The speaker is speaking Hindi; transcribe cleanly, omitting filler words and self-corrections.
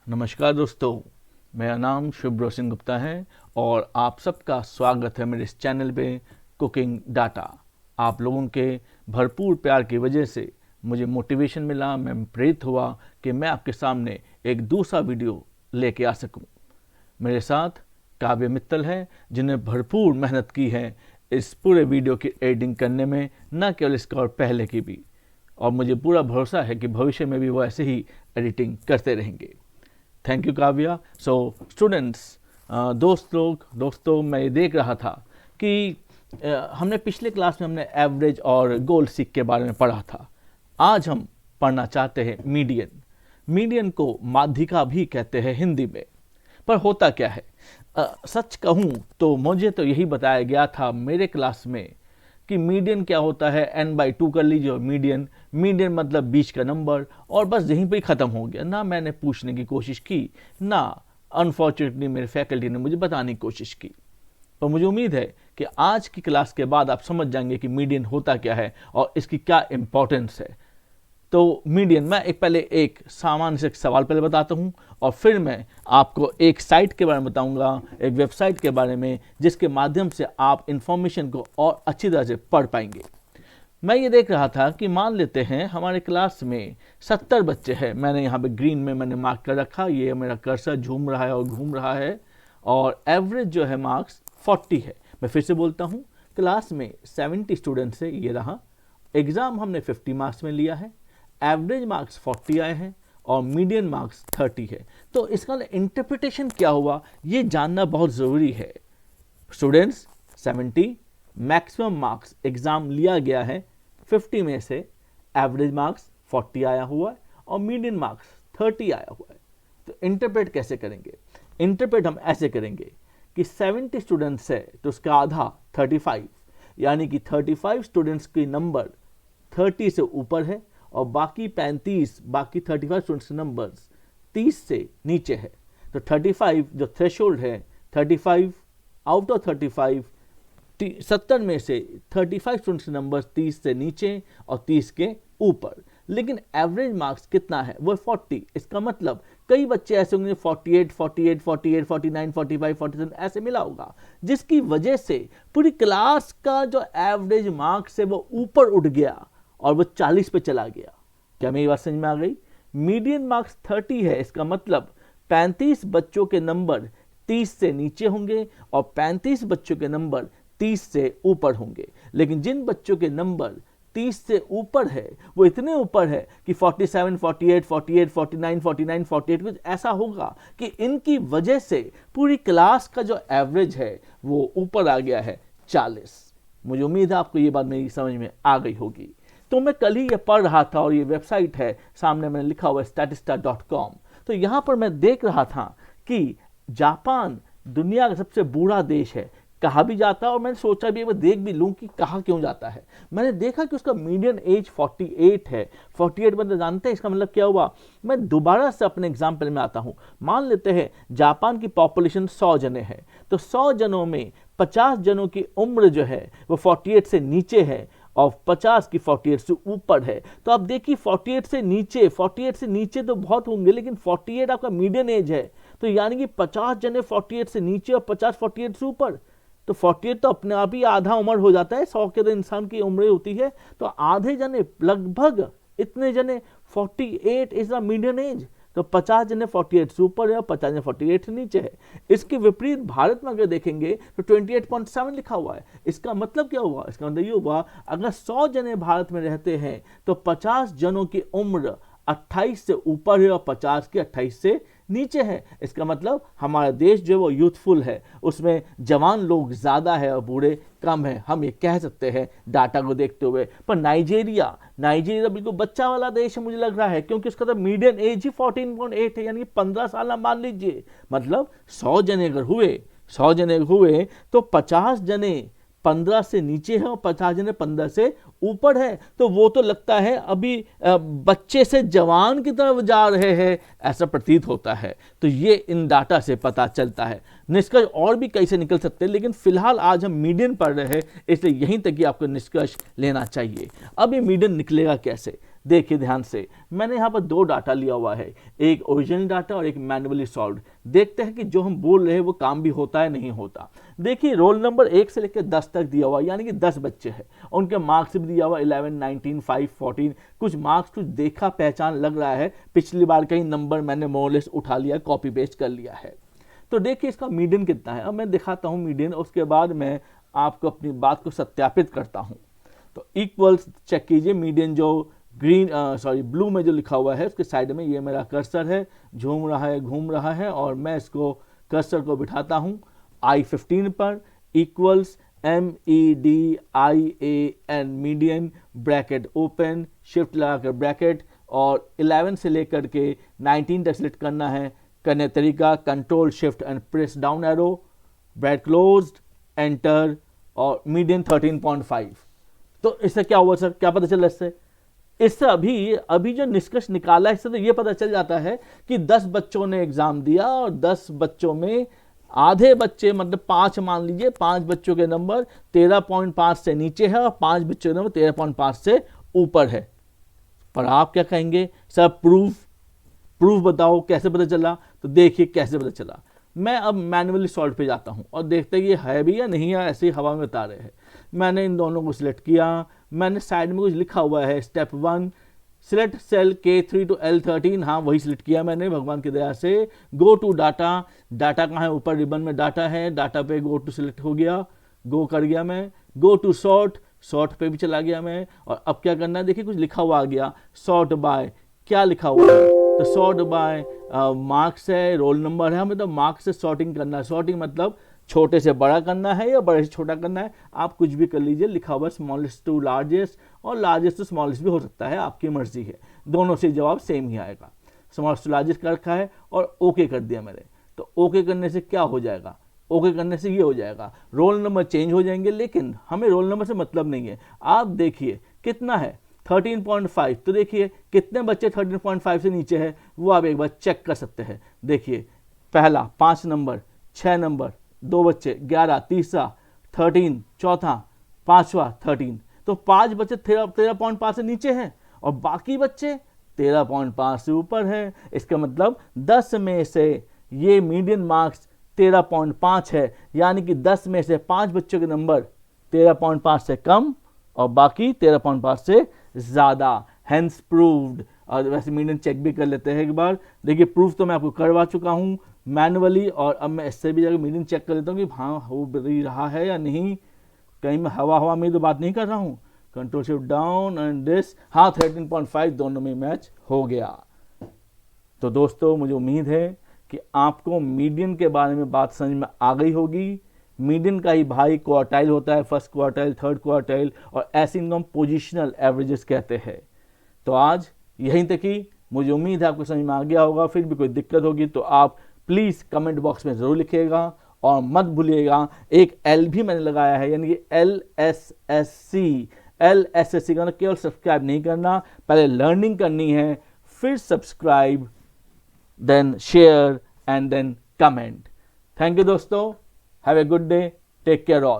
नमस्कार दोस्तों, मेरा नाम शुभ्रो सिंह गुप्ता है और आप सबका स्वागत है मेरे इस चैनल पे कुकिंग डाटा। आप लोगों के भरपूर प्यार की वजह से मुझे मोटिवेशन मिला, मैं प्रेरित हुआ कि मैं आपके सामने एक दूसरा वीडियो लेके आ सकूं। मेरे साथ काव्य मित्तल है जिन्हें भरपूर मेहनत की है इस पूरे वीडियो की एडिटिंग करने में, न केवल इसका और पहले की भी, और मुझे पूरा भरोसा है कि भविष्य में भी वो ऐसे ही एडिटिंग करते रहेंगे। Thank you Kavya. So students, दोस्तों, मैं ये देख रहा था कि हमने पिछले क्लास में हमने एवरेज और गोल सीक के बारे में पढ़ा था। आज हम पढ़ना चाहते हैं मीडियन। मीडियन को माध्यिका भी कहते हैं हिंदी में। पर होता क्या है, सच कहूँ तो मुझे तो यही बताया गया था मेरे क्लास में कि मीडियन क्या होता है, n/2 कर लीजिए। मीडियन मतलब बीच का नंबर, और बस यहीं पे ही ख़त्म हो गया। ना मैंने पूछने की कोशिश की, ना अनफॉर्चुनेटली मेरे फैकल्टी ने मुझे बताने की कोशिश की। पर मुझे उम्मीद है कि आज की क्लास के बाद आप समझ जाएंगे कि मीडियन होता क्या है और इसकी क्या इम्पोर्टेंस है। तो मीडियन, मैं पहले एक सामान्य से सवाल पहले बताता हूँ और फिर मैं आपको एक साइट के बारे में बताऊंगा, एक वेबसाइट के बारे में, जिसके माध्यम से आप इंफॉर्मेशन को और अच्छी तरह से पढ़ पाएंगे। मैं ये देख रहा था कि मान लेते हैं हमारे क्लास में 70 बच्चे हैं। मैंने यहाँ पे ग्रीन में मैंने मार्क कर रखा, ये मेरा कर्सर झूम रहा है और घूम रहा है, और एवरेज जो है मार्क्स 40 है। मैं फिर से बोलता हूँ, क्लास में 70 स्टूडेंट्स है, ये रहा। एग्ज़ाम हमने 50 मार्क्स में लिया है, एवरेज मार्क्स 40 आए हैं और मीडियन मार्क्स 30 है। तो इसका इंटरप्रिटेशन क्या हुआ, ये जानना बहुत ज़रूरी है। स्टूडेंट्स 70, मैक्सिमम मार्क्स एग्ज़ाम लिया गया है 50 में से, एवरेज मार्क्स 40 आया हुआ है और मीडियन मार्क्स 30 आया हुआ है। तो इंटरप्रेट कैसे करेंगे? इंटरप्रेट हम ऐसे करेंगे कि 70 स्टूडेंट्स है तो उसका आधा 35, यानी कि 35 स्टूडेंट्स की नंबर 30 से ऊपर है और बाकी 35 स्टूडेंट्स के नंबर्स 30 से नीचे है। तो 35 जो थ्रेशोल्ड है, 35 आउट ऑफ 35, 70 में से 35 स्टूडेंट्स के नंबर 30 से नीचे और 30 के ऊपर। लेकिन एवरेज मार्क्स कितना है, वो 40। इसका मतलब कई बच्चे ऐसे होंगे 48, 48, 48, 49, 45, 47 ऐसे मिला होगा, जिसकी वजह से पूरी क्लास का जो एवरेज मार्क्स है वो ऊपर उठ गया और वो 40 पे चला गया। क्या मेरी बात समझ में आ गई? मीडियन मार्क्स 30 है, इसका मतलब 35 बच्चों के नंबर 30 से नीचे होंगे और 35 बच्चों के नंबर 30 से ऊपर होंगे। लेकिन जिन बच्चों के नंबर 30 से ऊपर है वो इतने ऊपर है कि 47, 48, 48, 49, 49, 48 कुछ ऐसा होगा कि इनकी वजह से पूरी क्लास का जो एवरेज है वो ऊपर आ गया है 40। मुझे उम्मीद है आपको ये बात मेरी समझ में आ गई होगी। तो मैं कल ही ये पढ़ रहा था और ये वेबसाइट है सामने, मैंने लिखा हुआ है statista.com। तो यहाँ पर मैं देख रहा था कि जापान दुनिया का सबसे बूढ़ा देश है, कहा भी जाता है, और मैंने सोचा भी मैं देख भी लूँ कि कहा क्यों जाता है। मैंने देखा कि उसका मीडियन एज 48 है। 48 मतलब जानते हैं इसका मतलब क्या हुआ? मैं दोबारा से अपने एग्जाम्पल में आता हूँ। मान लेते हैं जापान की पॉपुलेशन 100 जने हैं, तो 100 जनों में 50 जनों की उम्र जो है वो 48 से नीचे है और 50 की 48 से ऊपर है। तो आप देखिए 48 से नीचे तो बहुत होंगे, लेकिन 48 आपका मीडियन एज है, तो यानी कि 50 जने 48 से नीचे और 50 48 से ऊपर। तो 48 तो अपने आप ही आधा उम्र हो जाता है, 100 के तो इंसान की उम्र होती है, तो आधे जने लगभग इतने जने 48 इज द मीडियन एज। तो 50 जने 48 से ऊपर है और 50 जने 48 से नीचे है। इसके विपरीत भारत में अगर देखेंगे तो 28.7 लिखा हुआ है। इसका मतलब क्या हुआ? इसका मतलब ये हुआ अगर 100 जने भारत में रहते हैं तो 50 जनों की उम्र 28 से ऊपर है और 50 की 28 से नीचे है। इसका मतलब हमारा देश जो है वो यूथफुल है, उसमें जवान लोग ज़्यादा है और बूढ़े कम है, हम ये कह सकते हैं डाटा को देखते हुए। पर नाइजीरिया बिल्कुल बच्चा वाला देश है मुझे लग रहा है, क्योंकि उसका तो मीडियन एज ही 14.8 है, यानी 15 साल मान लीजिए। मतलब 100 जने अगर हुए तो 50 जने 15 से नीचे है और 50 जने 15 से ऊपर है। तो वो तो लगता है अभी बच्चे से जवान की तरफ जा रहे हैं, ऐसा प्रतीत होता है। तो ये इन डाटा से पता चलता है। निष्कर्ष और भी कैसे निकल सकते हैं, लेकिन फिलहाल आज हम मीडियन पढ़ रहे हैं, इसलिए यहीं तक ही आपको निष्कर्ष लेना चाहिए। अब ये मीडियन निकलेगा कैसे? देखिए ध्यान से, मैंने यहाँ पर दो डाटा लिया हुआ है, एक ओरिजिनल डाटा और एक मैनुअली सॉल्व्ड। देखते हैं कि जो हम बोल रहे हैं वो काम भी होता है नहीं होता। देखिए रोल नंबर 1 से लेकर 10 तक दिया हुआ, यानी कि 10 बच्चे हैं, उनके मार्क्स भी दिया हुआ 11, 19, 5, 14। कुछ मार्क्स कुछ देखा पहचान लग रहा है, पिछली बार कहीं नंबर मैंने मोरलेस उठा लिया, कॉपी पेस्ट कर लिया है। तो देखिए इसका मीडियन कितना है, अब मैं दिखाता हूँ मीडियन, उसके बाद मैं आपको अपनी बात को सत्यापित करता हूँ। तो इक्वल्स चेक कीजिए, मीडियन जो ब्लू में जो लिखा हुआ है उसके साइड में ये मेरा कर्सर है, झूम रहा है घूम रहा है, और मैं इसको कर्सर को बिठाता हूँ I15 पर, equals MEDIAN median, bracket open, shift लगाकर ब्रैकेट, और 11 से लेकर के 19 तक सिलेक्ट करना है। करने तरीका control shift and press down arrow, bracket closed, enter, और मीडियन 13.5। तो इससे क्या हुआ सर, क्या पता चला इससे अभी जो निष्कर्ष निकाला है, इससे तो ये पता चल जाता है कि 10 बच्चों ने एग्जाम दिया और 10 बच्चों में आधे बच्चे, मतलब 5 मान लीजिए, 5 बच्चों के नंबर 13.5 से नीचे है और 5 बच्चों के नंबर 13.5 से ऊपर है। पर आप क्या कहेंगे सर, प्रूफ बताओ कैसे पता चला? तो देखिए कैसे पता चला। मैं अब मैनुअली सॉल्व पे जाता हूं और देखते हैं ये है भी या नहीं है, ऐसे ही हवा में बता रहे हैं। मैंने इन दोनों को सिलेक्ट किया, मैंने साइड में कुछ लिखा हुआ है, step 1 select cell K3 to L13, हाँ वही सिलेक्ट किया मैंने भगवान की दया से। गो टू डाटा, डाटा कहाँ है, ऊपर रिबन में डाटा है, डाटा पे गो टू सिलेक्ट हो गया, गो कर गया मैं। गो टू सॉर्ट, सॉर्ट पे भी चला गया मैं। और अब क्या करना है, देखिए कुछ लिखा हुआ आ गया, सॉर्ट बाय, क्या लिखा हुआ है, तो सॉर्ट बाय मार्क्स है, रोल नंबर है, हमें तो मार्क्स से सॉर्टिंग करना है। सॉर्टिंग मतलब छोटे से बड़ा करना है या बड़े से छोटा करना है, आप कुछ भी कर लीजिए। लिखा हुआ स्मॉलेस्ट टू लार्जेस्ट, और लार्जेस्ट टू स्मॉलेस्ट भी हो सकता है, आपकी मर्जी है, दोनों से जवाब सेम ही आएगा। स्मॉलेस्ट टू लार्जेस्ट कर रखा है और ओके कर दिया मैंने। तो ओके करने से क्या हो जाएगा, ओके करने से ये हो जाएगा, रोल नंबर चेंज हो जाएंगे, लेकिन हमें रोल नंबर से मतलब नहीं है। आप देखिए कितना है 13.5, तो देखिए कितने बच्चे 13.5 से नीचे है वो आप एक बार चेक कर सकते हैं। देखिए पहला 5 नंबर, 6 नंबर, 2 बच्चे 11, तीसरा 13, चौथा, पांचवा 13। तो 5 बच्चे 13.5 से नीचे हैं और बाकी बच्चे 13.5 से ऊपर है। इसका मतलब 10 में से ये मीडियन मार्क्स 13.5 है, यानी कि 10 में से 5 बच्चों के नंबर 13.5 से कम और बाकी 13.5 से ज़्यादा, हेंस प्रूव्ड। और वैसे मीडियन चेक भी कर लेते हैं एक बार। देखिए प्रूफ तो मैं आपको करवा चुका हूँ मैनुअली, और अब मैं इससे भी जाकर मीडियन चेक कर लेता हूँ कि हाँ हो भी रहा है या नहीं, कहीं मैं हवा में तो बात नहीं कर रहा हूँ। Control shift down and this, हाँ 13.5 दोनों में मैच हो गया। तो दोस्तों मुझे उम्मीद है कि आपको मीडियन के बारे में बात समझ में आ गई होगी। मीडियन का ही भाई क्वार्टाइल होता है, फर्स्ट क्वार्टाइल, थर्ड क्वार्टाइल, और ऐसे इनको हम पोजिशनल एवरेजेस कहते हैं। तो आज यहीं तक ही, मुझे उम्मीद है आपको समझ में आ गया होगा। फिर भी कोई दिक्कत होगी तो आप प्लीज़ कमेंट बॉक्स में ज़रूर लिखिएगा, और मत भूलिएगा एक एल भी मैंने लगाया है, यानी कि LSSC का केवल सब्सक्राइब नहीं करना, पहले लर्निंग करनी है, फिर subscribe, then share and then comment. Thank you दोस्तों, have a good day, take care all.